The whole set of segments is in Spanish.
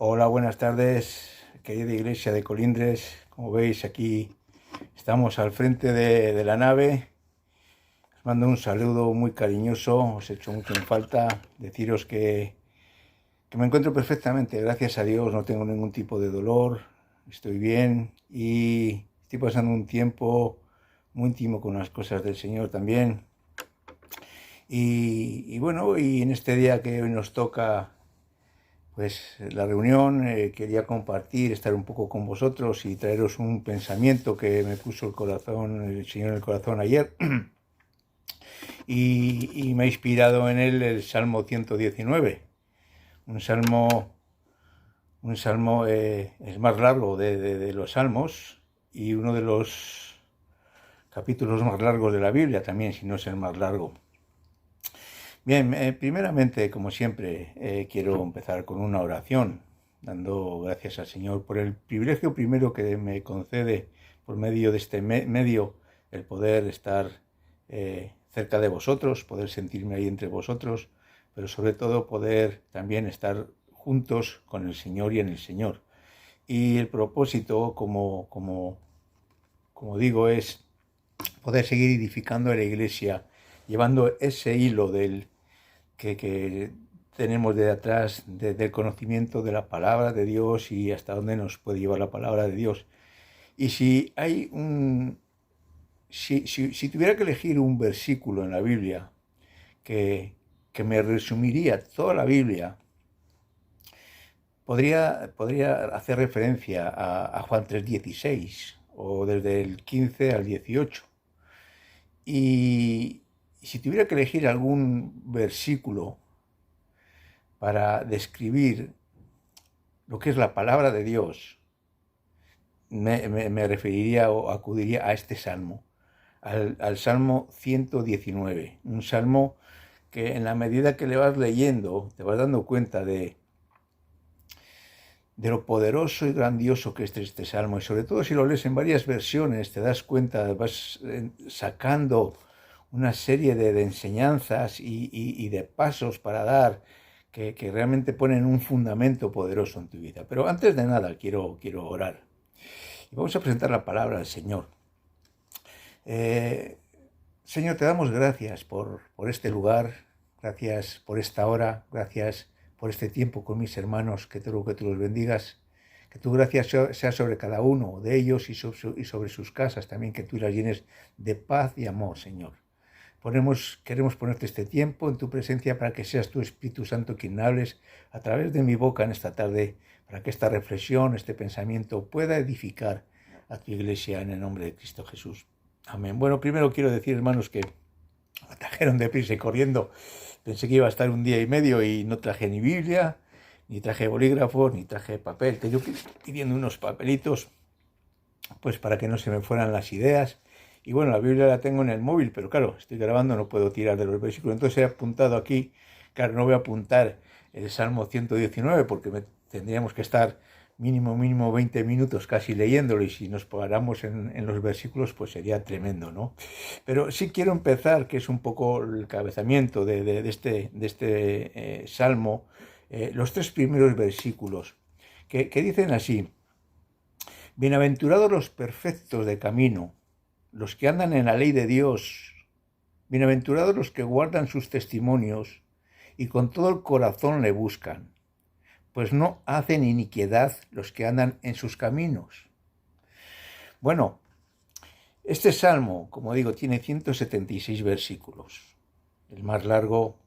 Hola, buenas tardes, querida iglesia de Colindres. Como veis, aquí estamos al frente de la nave. Os mando un saludo muy cariñoso, os echo mucho en falta. Deciros que me encuentro perfectamente, gracias a Dios, no tengo ningún tipo de dolor, estoy bien y estoy pasando un tiempo muy íntimo con las cosas del Señor también. Y bueno, y en este día que hoy nos toca pues la reunión, quería compartir, estar un poco con vosotros y traeros un pensamiento que me puso el Señor en el corazón ayer y me ha inspirado en él el Salmo 119, un salmo, es más largo de los salmos y uno de los capítulos más largos de la Biblia también, si no es el más largo. Bien, primeramente, como siempre, quiero empezar con una oración, dando gracias al Señor por el privilegio primero que me concede por medio de este medio, el poder estar cerca de vosotros, poder sentirme ahí entre vosotros, pero sobre todo poder también estar juntos con el Señor y en el Señor. Y el propósito, como digo, es poder seguir edificando la iglesia, llevando ese hilo que tenemos de atrás del conocimiento de la palabra de Dios y hasta dónde nos puede llevar la palabra de Dios. Y si tuviera que elegir un versículo en la Biblia que, que me resumiría toda la Biblia, podría hacer referencia a Juan 3:16 o desde el 15 al 18. Y si tuviera que elegir algún versículo para describir lo que es la palabra de Dios, me referiría o acudiría a este salmo, al Salmo 119, un salmo que en la medida que le vas leyendo te vas dando cuenta de lo poderoso y grandioso que es este salmo, y sobre todo si lo lees en varias versiones te das cuenta, vas sacando una serie de enseñanzas y de pasos para dar que realmente ponen un fundamento poderoso en tu vida. Pero antes de nada quiero orar. Y vamos a presentar la palabra al Señor. Eh, Señor, te damos gracias por este lugar, gracias por esta hora, gracias por este tiempo con mis hermanos, que tú los bendigas, que tu gracia sea sobre cada uno de ellos y sobre sus casas también, que tú las llenes de paz y amor, Señor. Queremos ponerte este tiempo en tu presencia para que seas tu Espíritu Santo quien hables a través de mi boca en esta tarde, para que esta reflexión, este pensamiento pueda edificar a tu iglesia en el nombre de Cristo Jesús. Amén. Bueno, primero quiero decir, hermanos, que me trajeron deprisa y corriendo. Pensé que iba a estar un día y medio y no traje ni Biblia, ni traje bolígrafo, ni traje papel. Te yo pidiendo unos papelitos, pues para que no se me fueran las ideas. Y bueno, la Biblia la tengo en el móvil, pero claro, estoy grabando, no puedo tirar de los versículos. Entonces he apuntado aquí, claro, no voy a apuntar el Salmo 119 porque tendríamos que estar mínimo 20 minutos casi leyéndolo, y si nos paramos en los versículos pues sería tremendo, ¿no? Pero sí quiero empezar, que es un poco el cabezamiento de este Salmo, los tres primeros versículos, que dicen así: Bienaventurados los perfectos de camino, los que andan en la ley de Dios. Bienaventurados los que guardan sus testimonios y con todo el corazón le buscan, pues no hacen iniquidad los que andan en sus caminos. Bueno, este salmo, como digo, tiene 176 versículos, el más largo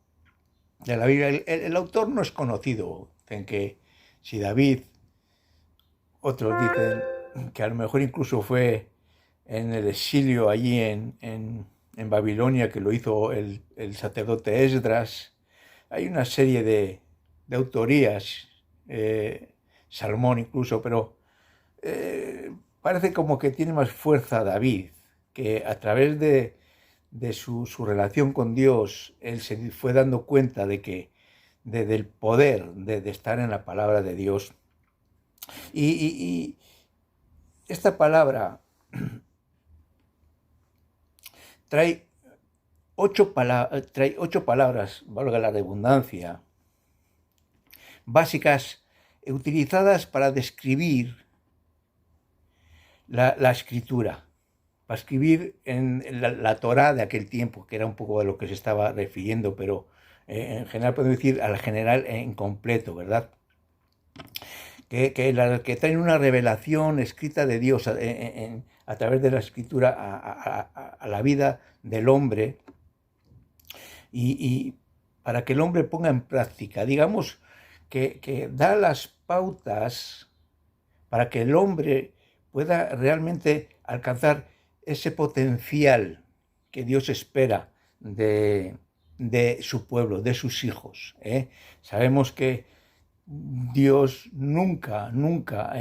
de la Biblia. El autor no es conocido, dicen que si David, otros dicen que a lo mejor incluso fue en el exilio allí en Babilonia, que lo hizo el sacerdote Esdras. Hay una serie de autorías, Salmón incluso, pero parece como que tiene más fuerza David, que a través de su relación con Dios, él se fue dando cuenta del poder de estar en la palabra de Dios. Y esta palabra trae trae ocho palabras, valga la redundancia, básicas utilizadas para describir la escritura, para escribir en la Torá de aquel tiempo, que era un poco a lo que se estaba refiriendo, pero en general podemos decir al general en completo, ¿verdad? Que traen una revelación escrita de Dios a través de la escritura a la vida del hombre y para que el hombre ponga en práctica, digamos, que da las pautas para que el hombre pueda realmente alcanzar ese potencial que Dios espera de su pueblo, de sus hijos. Sabemos que Dios nunca ha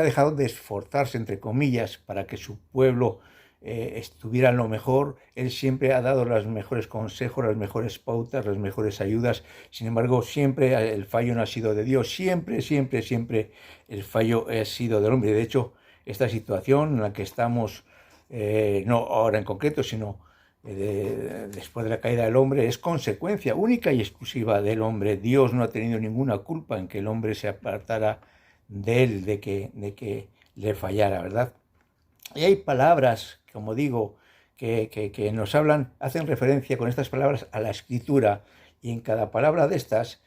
dejado de esforzarse, entre comillas, para que su pueblo estuviera en lo mejor. Él siempre ha dado los mejores consejos, las mejores pautas, las mejores ayudas. Sin embargo, siempre el fallo no ha sido de Dios. Siempre el fallo ha sido del hombre. De hecho, esta situación en la que estamos, no ahora en concreto, sino después de la caída del hombre, es consecuencia única y exclusiva del hombre. Dios no ha tenido ninguna culpa en que el hombre se apartara de él, de que le fallara, ¿verdad? Y hay palabras, como digo, que nos hablan, hacen referencia con estas palabras a la escritura, y en cada palabra de estas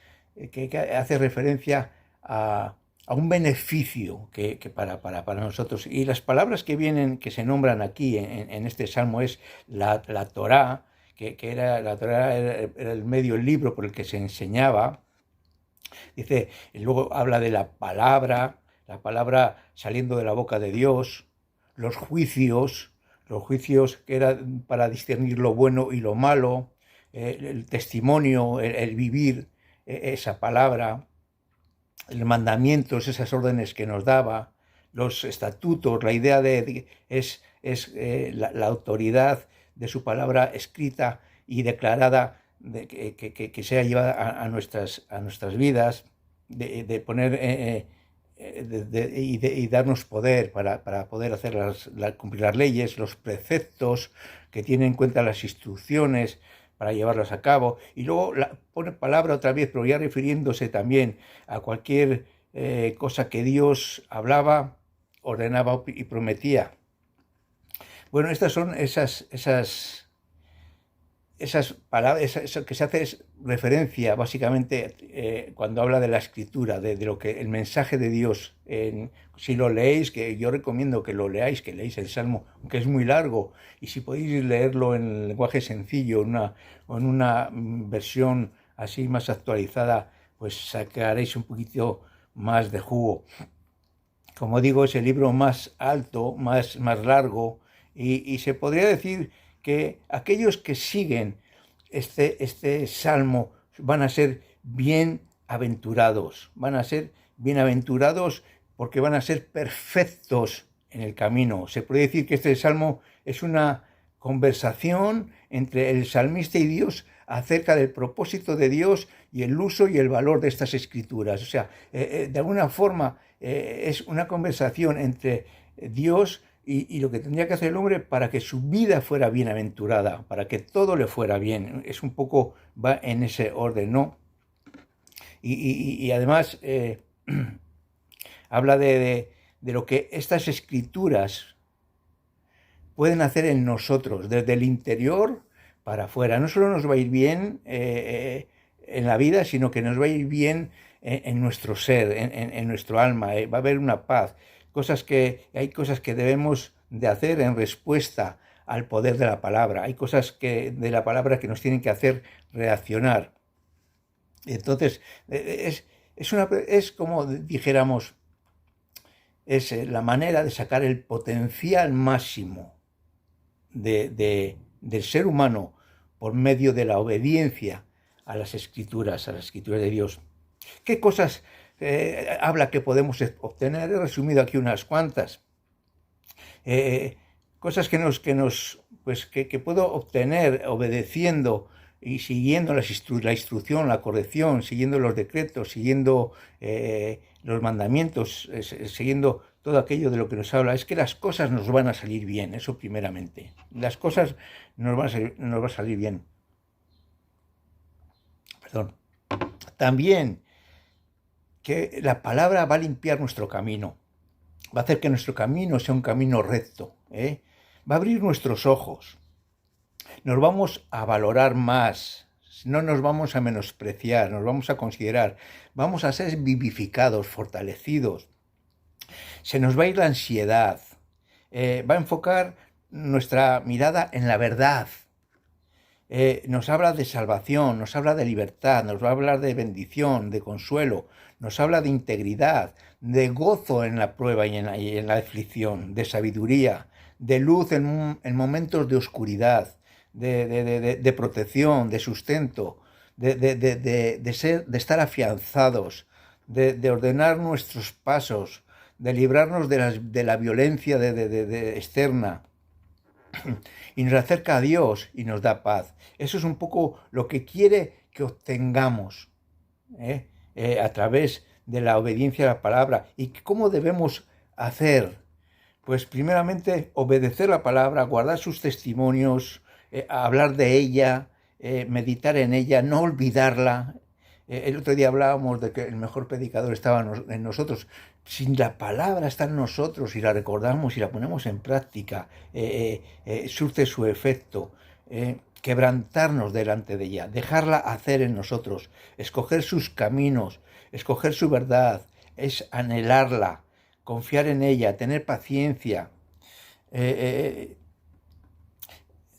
que hace referencia a un beneficio que para nosotros. Y las palabras que se nombran aquí en este salmo es la Torá, la Torá era el medio, el libro por el que se enseñaba. Dice, luego habla de la palabra saliendo de la boca de Dios, los juicios que eran para discernir lo bueno y lo malo, el testimonio, el vivir esa palabra, los mandamientos, esas órdenes que nos daba, los estatutos, la idea es la autoridad de su palabra escrita y declarada, que sea llevada a nuestras vidas, de poner y darnos poder para poder hacer cumplir las leyes, los preceptos, que tienen en cuenta las instrucciones para llevarlas a cabo. Y luego pone palabra otra vez, pero ya refiriéndose también a cualquier cosa que Dios hablaba, ordenaba y prometía. Bueno, estas son esas palabras, eso que se hace es referencia básicamente cuando habla de la escritura, de lo que el mensaje de Dios. Si lo leéis, que yo recomiendo que lo leáis, que leáis el Salmo, aunque es muy largo, y si podéis leerlo en lenguaje sencillo, en una versión así más actualizada, pues sacaréis un poquito más de jugo. Como digo, es el libro más alto, más largo, y se podría decir que aquellos que siguen este salmo van a ser bienaventurados, porque van a ser perfectos en el camino. Se puede decir que este salmo es una conversación entre el salmista y Dios acerca del propósito de Dios y el uso y el valor de estas escrituras. O sea, de alguna forma es una conversación entre Dios y lo que tendría que hacer el hombre para que su vida fuera bienaventurada, para que todo le fuera bien. Es un poco, va en ese orden, ¿no? Y además habla de lo que estas escrituras pueden hacer en nosotros, desde el interior para afuera. No solo nos va a ir bien en la vida, sino que nos va a ir bien en nuestro ser, en nuestro alma. Va a haber una paz. Hay cosas que debemos de hacer en respuesta al poder de la palabra. Hay cosas de la palabra que nos tienen que hacer reaccionar. Entonces, es como dijéramos, es la manera de sacar el potencial máximo del ser humano por medio de la obediencia a las escrituras de Dios. ¿Qué cosas habla que podemos obtener? He resumido aquí unas cuantas. Cosas que puedo obtener obedeciendo y siguiendo la instrucción, la corrección, siguiendo los decretos, siguiendo los mandamientos, siguiendo todo aquello de lo que nos habla. Es que las cosas nos van a salir bien, eso primeramente. Las cosas nos van a salir bien. Perdón. También que la palabra va a limpiar nuestro camino, va a hacer que nuestro camino sea un camino recto, ¿eh? Va a abrir nuestros ojos, nos vamos a valorar más, no nos vamos a menospreciar, nos vamos a considerar, vamos a ser vivificados, fortalecidos, se nos va a ir la ansiedad, va a enfocar nuestra mirada en la verdad. Nos habla de salvación, nos habla de libertad, nos va a hablar de bendición, de consuelo, nos habla de integridad, de gozo en la prueba y en la aflicción, de sabiduría, de luz en momentos de oscuridad, de protección, de sustento, de estar afianzados, de ordenar nuestros pasos, de librarnos de la violencia externa, y nos acerca a Dios y nos da paz. Eso es un poco lo que quiere que obtengamos a través de la obediencia a la palabra. ¿Y cómo debemos hacer? Pues primeramente obedecer la palabra, guardar sus testimonios, hablar de ella, meditar en ella, no olvidarla. El otro día hablábamos de que el mejor predicador estaba en nosotros. Si la palabra está en nosotros y la recordamos y la ponemos en práctica, surte su efecto. Quebrantarnos delante de ella, dejarla hacer en nosotros, escoger sus caminos, escoger su verdad, es anhelarla, confiar en ella, tener paciencia,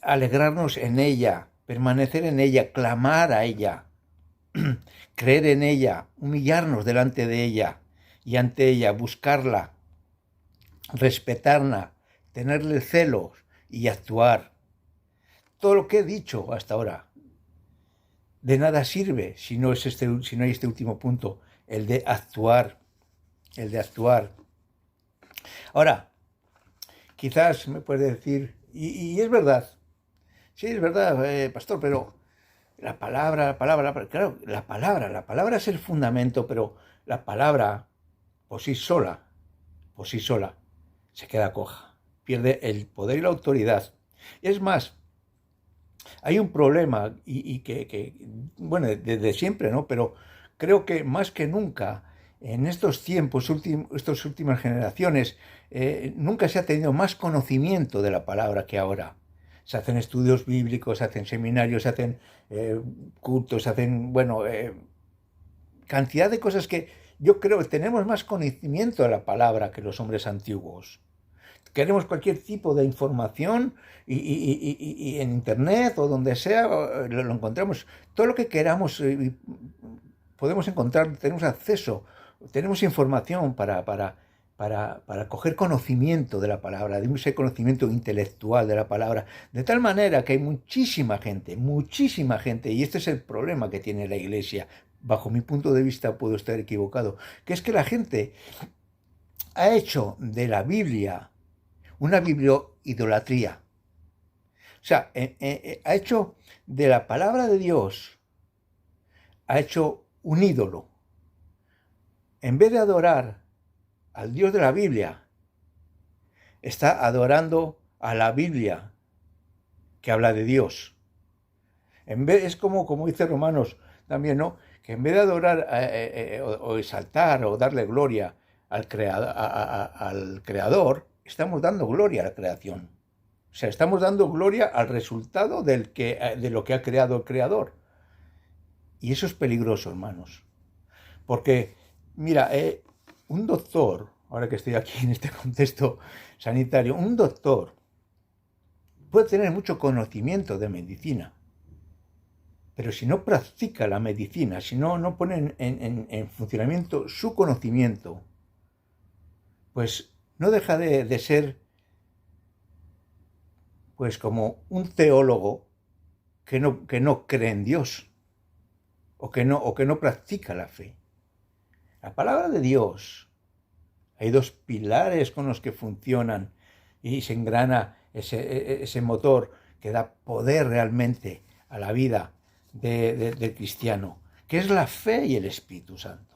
alegrarnos en ella, permanecer en ella, clamar a ella, creer en ella, humillarnos delante de ella y ante ella, buscarla, respetarla, tenerle celos y actuar. Todo lo que he dicho hasta ahora de nada sirve si no hay este último punto, el de actuar, Ahora, quizás me puede decir, y es verdad, sí, es verdad, pastor, pero la palabra, claro, la palabra es el fundamento, pero la palabra por sí sola, se queda coja, pierde el poder y la autoridad. Es más, hay un problema, bueno, desde siempre, ¿no? Pero creo que más que nunca, en estos tiempos, estas últimas generaciones, nunca se ha tenido más conocimiento de la palabra que ahora. Se hacen estudios bíblicos, se hacen seminarios, se hacen cultos, se hacen, bueno, cantidad de cosas que yo creo que tenemos más conocimiento de la palabra que los hombres antiguos. Queremos cualquier tipo de información y en internet o donde sea lo encontramos. Todo lo que queramos podemos encontrar, tenemos acceso, tenemos información para coger conocimiento de la palabra, de ese conocimiento intelectual de la palabra, de tal manera que hay muchísima gente, y este es el problema que tiene la Iglesia, bajo mi punto de vista puedo estar equivocado, que es que la gente ha hecho de la Biblia una biblioidolatría. O sea, ha hecho de la palabra de Dios, ha hecho un ídolo. En vez de adorar al Dios de la Biblia, está adorando a la Biblia que habla de Dios. Es como dice Romanos también, ¿no? Que en vez de adorar o exaltar o darle gloria al creador, estamos dando gloria a la creación. O sea, estamos dando gloria al resultado de lo que ha creado el Creador. Y eso es peligroso, hermanos. Porque, mira, un doctor, ahora que estoy aquí en este contexto sanitario, un doctor puede tener mucho conocimiento de medicina, pero si no practica la medicina, si no pone en funcionamiento su conocimiento, pues no deja de ser pues como un teólogo que no cree en Dios o que no practica la fe. La palabra de Dios, hay dos pilares con los que funcionan y se engrana ese motor que da poder realmente a la vida del cristiano, que es la fe y el Espíritu Santo.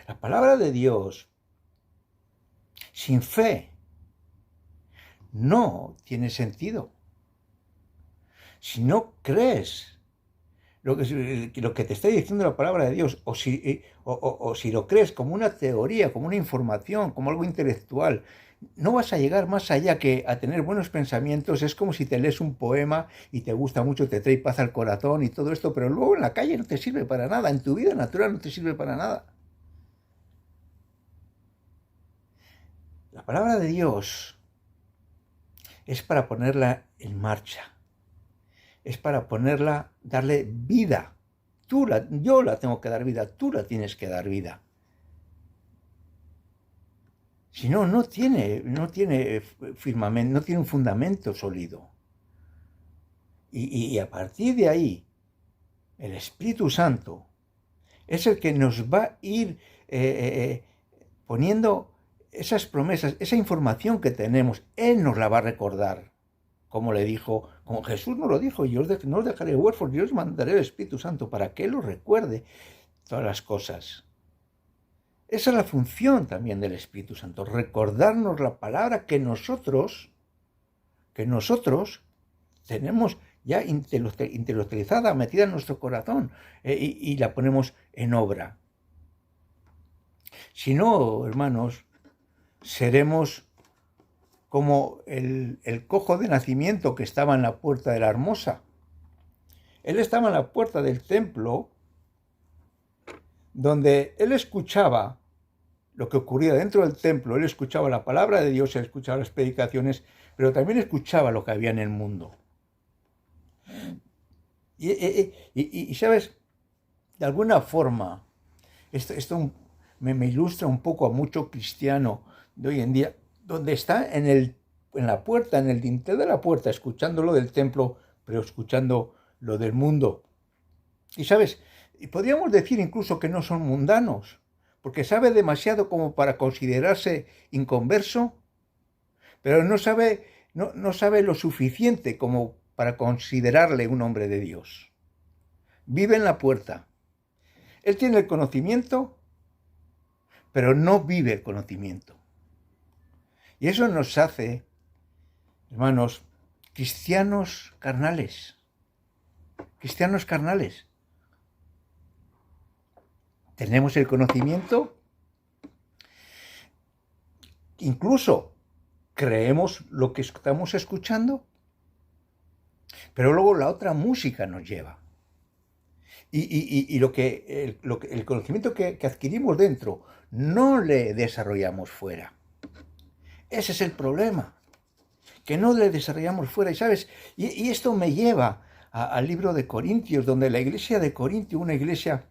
La palabra de Dios, sin fe, no tiene sentido. Si no crees, lo que te está diciendo la palabra de Dios, o si lo crees como una teoría, como una información, como algo intelectual, no vas a llegar más allá que a tener buenos pensamientos. Es como si te lees un poema y te gusta mucho, te trae paz al corazón y todo esto, pero luego en la calle no te sirve para nada, en tu vida natural no te sirve para nada. La palabra de Dios es para ponerla en marcha, es para ponerla, darle vida. Yo la tengo que dar vida, tú la tienes que dar vida. Si no, no tiene firmamento, no tiene un fundamento sólido. Y a partir de ahí, el Espíritu Santo es el que nos va a ir poniendo esas promesas, esa información que tenemos. Él nos la va a recordar. Como le dijo, como Jesús nos lo dijo, yo no os dejaré huérfanos, yo os mandaré el Espíritu Santo para que Él os recuerde todas las cosas. Esa es la función también del Espíritu Santo, recordarnos la palabra que nosotros tenemos ya intelectualizada, metida en nuestro corazón, y la ponemos en obra. Si no, hermanos, seremos como el cojo de nacimiento que estaba en la puerta de la hermosa. Él estaba en la puerta del templo, donde él escuchaba lo que ocurría dentro del templo. Él escuchaba la palabra de Dios, él escuchaba las predicaciones, pero también escuchaba lo que había en el mundo. Y ¿sabes? De alguna forma, esto me ilustra un poco a mucho cristiano de hoy en día, donde está en la puerta, en el dintel de la puerta, escuchando lo del templo, pero escuchando lo del mundo. Y ¿sabes? Y podríamos decir incluso que no son mundanos, porque sabe demasiado como para considerarse inconverso, pero no sabe lo suficiente como para considerarle un hombre de Dios. Vive en la puerta. Él tiene el conocimiento, pero no vive el conocimiento. Y eso nos hace, hermanos, cristianos carnales. Cristianos carnales. Tenemos el conocimiento, incluso creemos lo que estamos escuchando, pero luego la otra música nos lleva. Y el conocimiento que adquirimos dentro no le desarrollamos fuera. Ese es el problema, que no le desarrollamos fuera. Y ¿sabes? Y esto me lleva al libro de Corintios, donde la iglesia de Corintio, una iglesia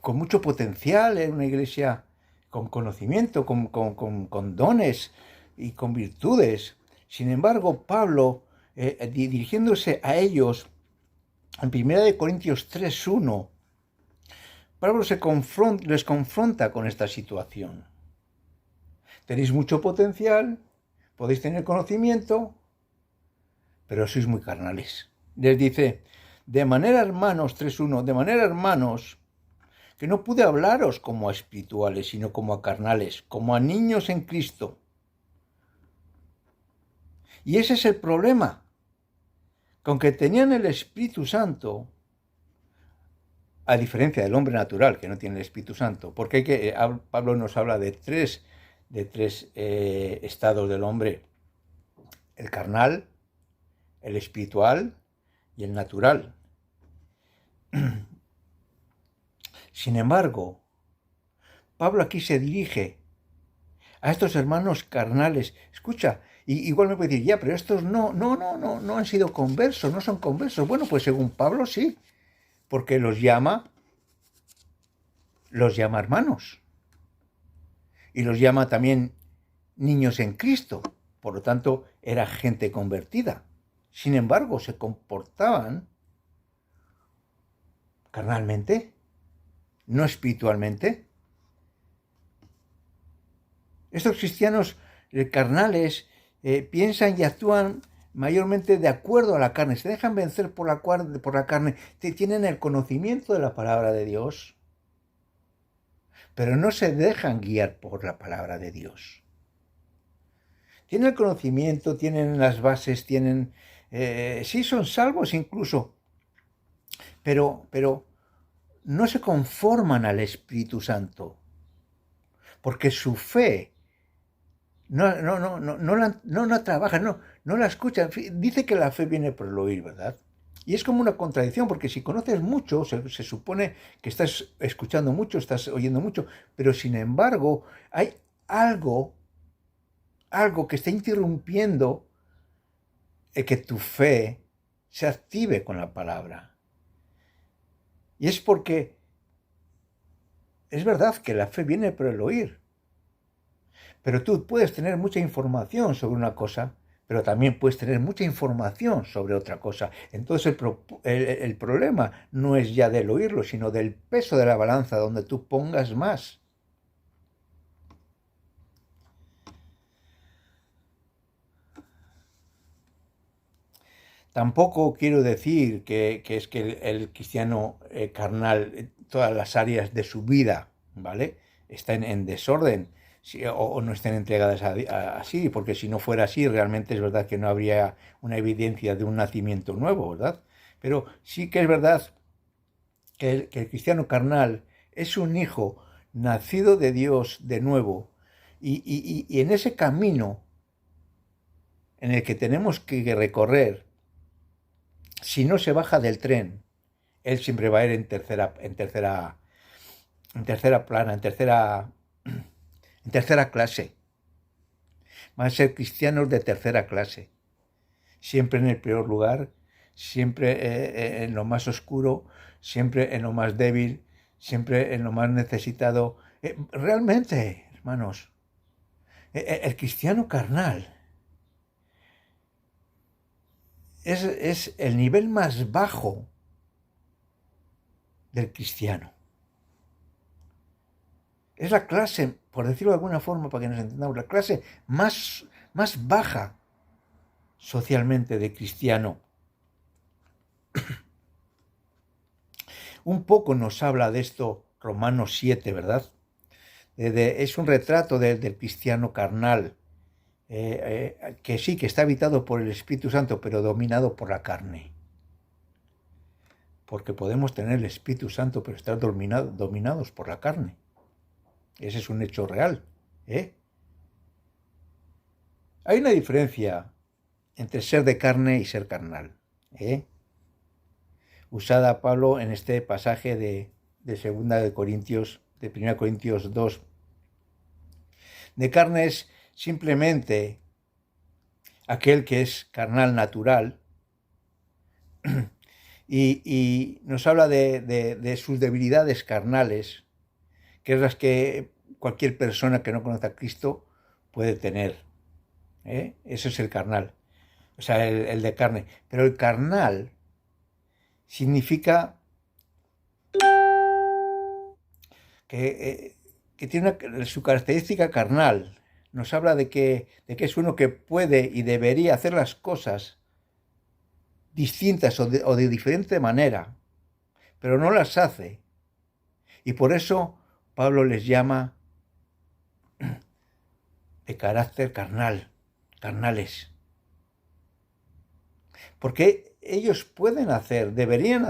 con mucho potencial, una iglesia con conocimiento, con dones y con virtudes. Sin embargo, Pablo, dirigiéndose a ellos, en 1 Corintios 3:1, Pablo les confronta con esta situación. Tenéis mucho potencial, podéis tener conocimiento, pero sois muy carnales. Les dice, de manera, hermanos, 3:1, de manera, hermanos, que no pude hablaros como a espirituales, sino como a carnales, como a niños en Cristo. Y ese es el problema, con que tenían el Espíritu Santo, a diferencia del hombre natural, que no tiene el Espíritu Santo, porque Pablo nos habla de tres estados del hombre: el carnal, el espiritual y el natural. Sin embargo, Pablo aquí se dirige a estos hermanos carnales. Escucha, igual me puede decir, ya, pero estos no han sido conversos, no son conversos. Bueno, pues según Pablo sí, porque los llama hermanos. Y los llama también niños en Cristo. Por lo tanto, era gente convertida. Sin embargo, se comportaban carnalmente, no espiritualmente. Estos cristianos carnales piensan y actúan mayormente de acuerdo a la carne, se dejan vencer por la carne, tienen el conocimiento de la palabra de Dios, pero no se dejan guiar por la palabra de Dios. Tienen el conocimiento, tienen las bases, sí son salvos incluso, pero no se conforman al Espíritu Santo, porque su fe no la trabajan, no la escuchan. Dice que la fe viene por el oír, ¿verdad? Y es como una contradicción, porque si conoces mucho, se supone que estás escuchando mucho, estás oyendo mucho, pero sin embargo hay algo, algo que está interrumpiendo que tu fe se active con la palabra. Y es porque es verdad que la fe viene por el oír, pero tú puedes tener mucha información sobre una cosa, pero también puedes tener mucha información sobre otra cosa. Entonces el problema no es ya del oírlo, sino del peso de la balanza donde tú pongas más. Tampoco quiero decir que es que el cristiano carnal, todas las áreas de su vida, ¿vale? Estén en desorden o no estén entregadas así, porque si no fuera así, realmente es verdad que no habría una evidencia de un nacimiento nuevo, ¿verdad? Pero sí que es verdad que el cristiano carnal es un hijo nacido de Dios de nuevo y en ese camino en el que tenemos que recorrer, si no se baja del tren, él siempre va a ir en tercera plana, en tercera clase. Van a ser cristianos de tercera clase. Siempre en el peor lugar, siempre en lo más oscuro, siempre en lo más débil, siempre en lo más necesitado. Realmente, hermanos, el cristiano carnal es el nivel más bajo del cristiano. Es la clase, por decirlo de alguna forma, para que nos entendamos, la clase más baja socialmente de cristiano. Un poco nos habla de esto Romanos 7, ¿verdad? Es un retrato del cristiano carnal, que sí, que está habitado por el Espíritu Santo, pero dominado por la carne. Porque podemos tener el Espíritu Santo, pero estar dominados por la carne. Ese es un hecho real. Hay una diferencia entre ser de carne y ser carnal, usada Pablo en este pasaje de 2 Corintios, de 1 Corintios 2. De carne es simplemente aquel que es carnal natural y nos habla de sus debilidades carnales, que es las que cualquier persona que no conoce a Cristo puede tener. Eso es el carnal, o sea, el de carne. Pero el carnal significa que tiene su característica carnal. Nos habla de que es uno que puede y debería hacer las cosas distintas o de diferente manera, pero no las hace. Y por eso Pablo les llama de carácter carnales. Porque ellos pueden hacer, deberían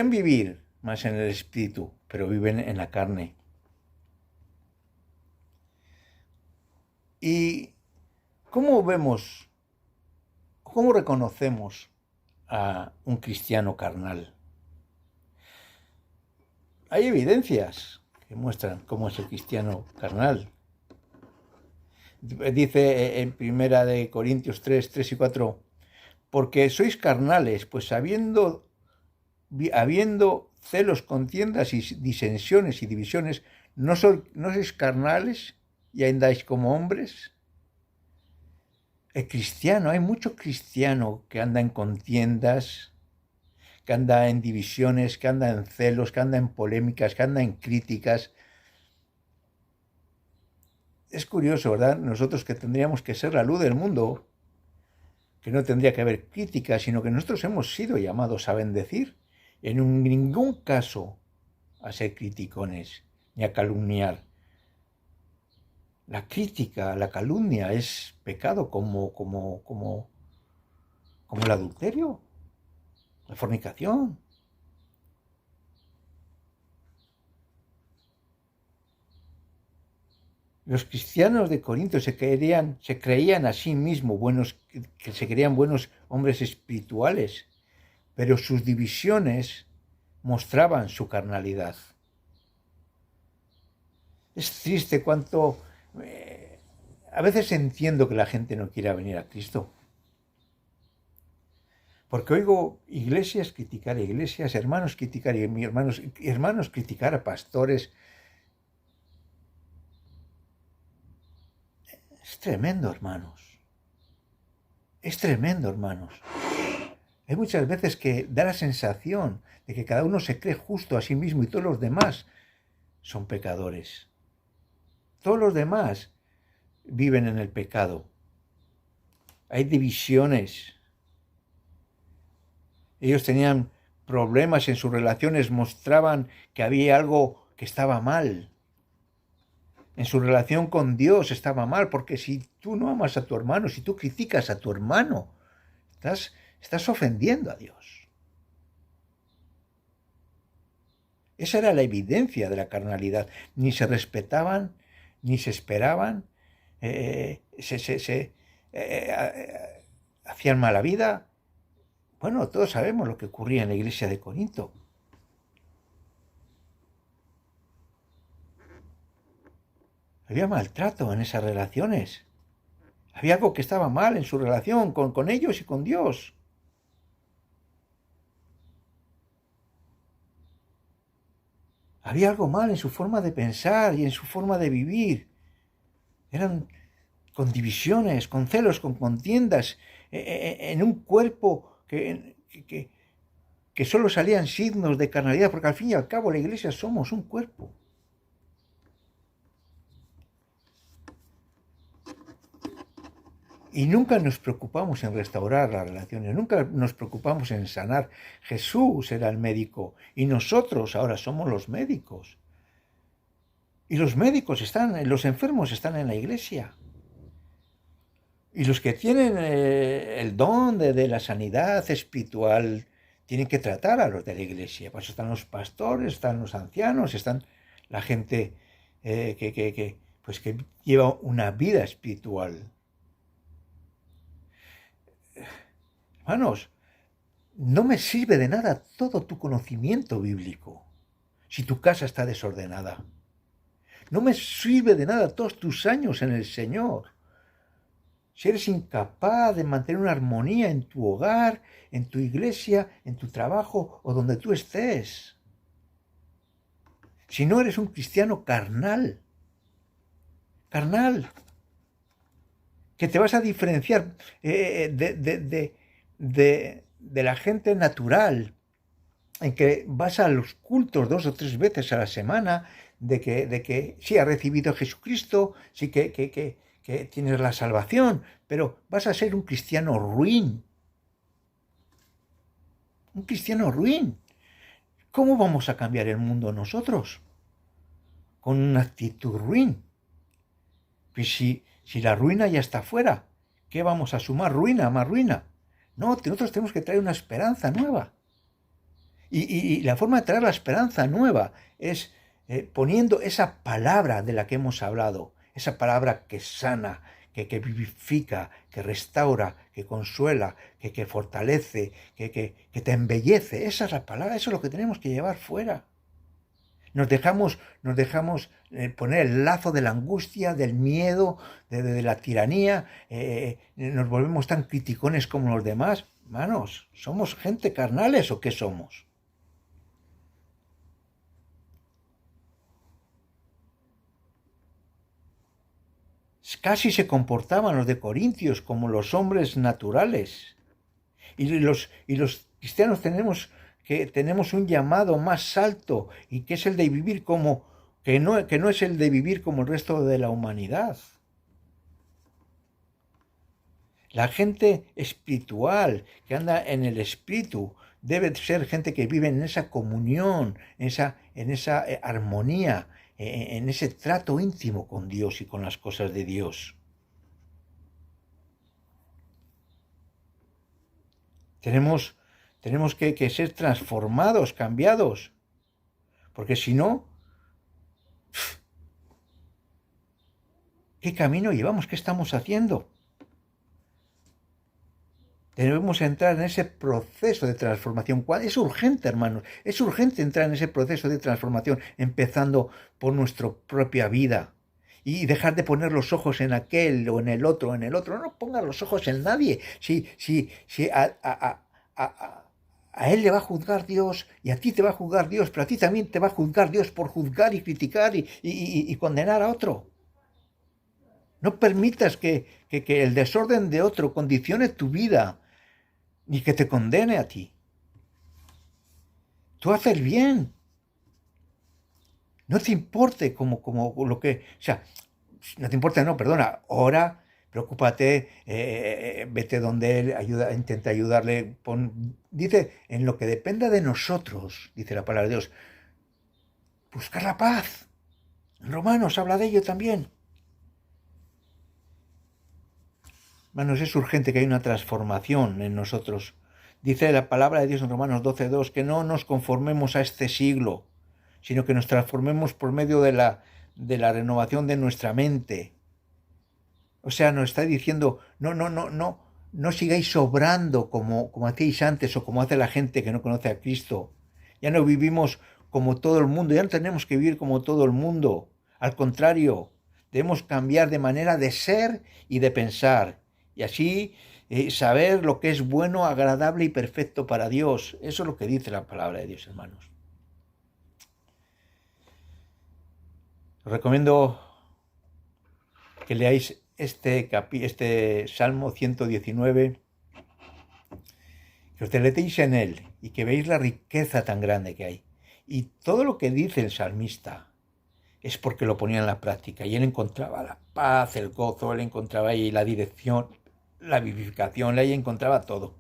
vivir más en el espíritu, pero viven en la carne. ¿Y cómo reconocemos a un cristiano carnal? Hay evidencias que muestran cómo es el cristiano carnal. Dice en 1 Corintios 3 y 4, porque sois carnales, pues habiendo celos, contiendas y disensiones y divisiones, ¿no sois carnales y andáis como hombres? Hay mucho cristiano que anda en contiendas, que anda en divisiones, que anda en celos, que anda en polémicas, que anda en críticas. Es curioso, ¿verdad? Nosotros que tendríamos que ser la luz del mundo, que no tendría que haber crítica, sino que nosotros hemos sido llamados a bendecir, en ningún caso a ser criticones ni a calumniar. La crítica, la calumnia es pecado como el adulterio. la fornicación. Los cristianos de Corinto se creían a sí mismos buenos, que se creían buenos hombres espirituales, pero sus divisiones mostraban su carnalidad. Es triste cuánto... a veces entiendo que la gente no quiera venir a Cristo. Porque oigo iglesias criticar a iglesias, hermanos criticar a hermanos criticar a pastores. Es tremendo, hermanos. Es tremendo, hermanos. Hay muchas veces que da la sensación de que cada uno se cree justo a sí mismo y todos los demás son pecadores. Todos los demás viven en el pecado. Hay divisiones. Ellos tenían problemas en sus relaciones, mostraban que había algo que estaba mal. En su relación con Dios estaba mal, porque si tú no amas a tu hermano, si tú criticas a tu hermano, estás ofendiendo a Dios. Esa era la evidencia de la carnalidad. Ni se respetaban, ni se esperaban, hacían mala vida. Bueno, todos sabemos lo que ocurría en la iglesia de Corinto. Había maltrato en esas relaciones. Había algo que estaba mal en su relación con ellos y con Dios. Había algo mal en su forma de pensar y en su forma de vivir. Eran con divisiones, con celos, con contiendas, en un cuerpo que solo salían signos de carnalidad, porque al fin y al cabo la iglesia somos un cuerpo. Y nunca nos preocupamos en restaurar las relaciones, nunca nos preocupamos en sanar. Jesús era el médico y nosotros ahora somos los médicos. Y los enfermos están en la iglesia. Y los que tienen el don de la sanidad espiritual tienen que tratar a los de la iglesia. Por eso están los pastores, están los ancianos, están la gente que lleva una vida espiritual. Hermanos, no me sirve de nada todo tu conocimiento bíblico si tu casa está desordenada. No me sirve de nada todos tus años en el Señor si eres incapaz de mantener una armonía en tu hogar, en tu iglesia, en tu trabajo o donde tú estés. Si no eres un cristiano carnal, que te vas a diferenciar de la gente natural, en que vas a los cultos 2 o 3 veces a la semana, de que sí has recibido a Jesucristo, sí que tienes la salvación, pero vas a ser un cristiano ruin. Un cristiano ruin. ¿Cómo vamos a cambiar el mundo nosotros? Con una actitud ruin. Pues si la ruina ya está fuera, ¿qué vamos a sumar? Ruina, más ruina. No, nosotros tenemos que traer una esperanza nueva. Y la forma de traer la esperanza nueva es poniendo esa palabra de la que hemos hablado, esa palabra que sana, que vivifica, que restaura, que consuela, que fortalece, que te embellece. Esa es la palabra, eso es lo que tenemos que llevar fuera. Nos dejamos poner el lazo de la angustia, del miedo, de la tiranía, nos volvemos tan criticones como los demás. Hermanos, ¿somos gente carnales o qué somos? Casi se comportaban los de Corintios como los hombres naturales. Y los cristianos tenemos un llamado más alto, y que es el de vivir que no es el de vivir como el resto de la humanidad. La gente espiritual que anda en el espíritu debe ser gente que vive en esa comunión, en esa armonía, en ese trato íntimo con Dios y con las cosas de Dios. Tenemos Tenemos que ser transformados, cambiados, porque si no, ¿qué camino llevamos? ¿Qué estamos haciendo? Debemos entrar en ese proceso de transformación. Es urgente, hermanos, es urgente entrar en ese proceso de transformación, empezando por nuestra propia vida. Y dejar de poner los ojos en aquel o en el otro, en el otro. No pongas los ojos en nadie. Si a él le va a juzgar Dios y a ti te va a juzgar Dios, pero a ti también te va a juzgar Dios por juzgar y criticar y condenar a otro. No permitas que el desorden de otro condicione tu vida, ni que te condene a ti. Tú haces bien. No te importe como lo que... O sea, no te importa, no, perdona. Ora, preocúpate, vete donde él, intenta ayudarle. Dice, en lo que dependa de nosotros, dice la palabra de Dios, buscar la paz. En Romanos habla de ello también. Hermanos, es urgente que haya una transformación en nosotros. Dice la palabra de Dios en Romanos 12:2 que no nos conformemos a este siglo, sino que nos transformemos por medio de la renovación de nuestra mente. O sea, nos está diciendo, no sigáis obrando como hacíais antes o como hace la gente que no conoce a Cristo. Ya no vivimos como todo el mundo, ya no tenemos que vivir como todo el mundo. Al contrario, debemos cambiar de manera de ser y de pensar. Y así saber lo que es bueno, agradable y perfecto para Dios. Eso es lo que dice la palabra de Dios, hermanos. Os recomiendo que leáis este Salmo 119, que os deleitéis en él y que veáis la riqueza tan grande que hay. Y todo lo que dice el salmista es porque lo ponía en la práctica y él encontraba la paz, el gozo, él encontraba ahí la dirección, la vivificación, ahí encontraba todo.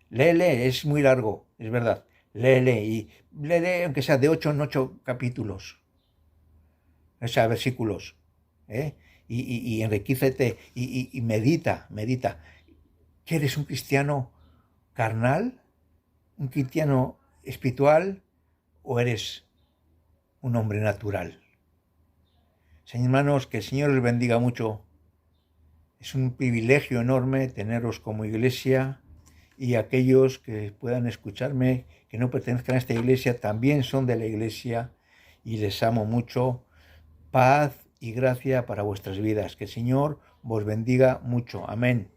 Léele, es muy largo, es verdad. Léele aunque sea de 8 en 8 capítulos, o sea, versículos, y enriquecete y medita. ¿Que eres un cristiano carnal? ¿Un cristiano espiritual? ¿O eres un hombre natural? Señor, hermanos, que el Señor les bendiga mucho. Es un privilegio enorme teneros como iglesia, y aquellos que puedan escucharme, que no pertenezcan a esta iglesia, también son de la iglesia y les amo mucho. Paz y gracia para vuestras vidas. Que el Señor vos bendiga mucho. Amén.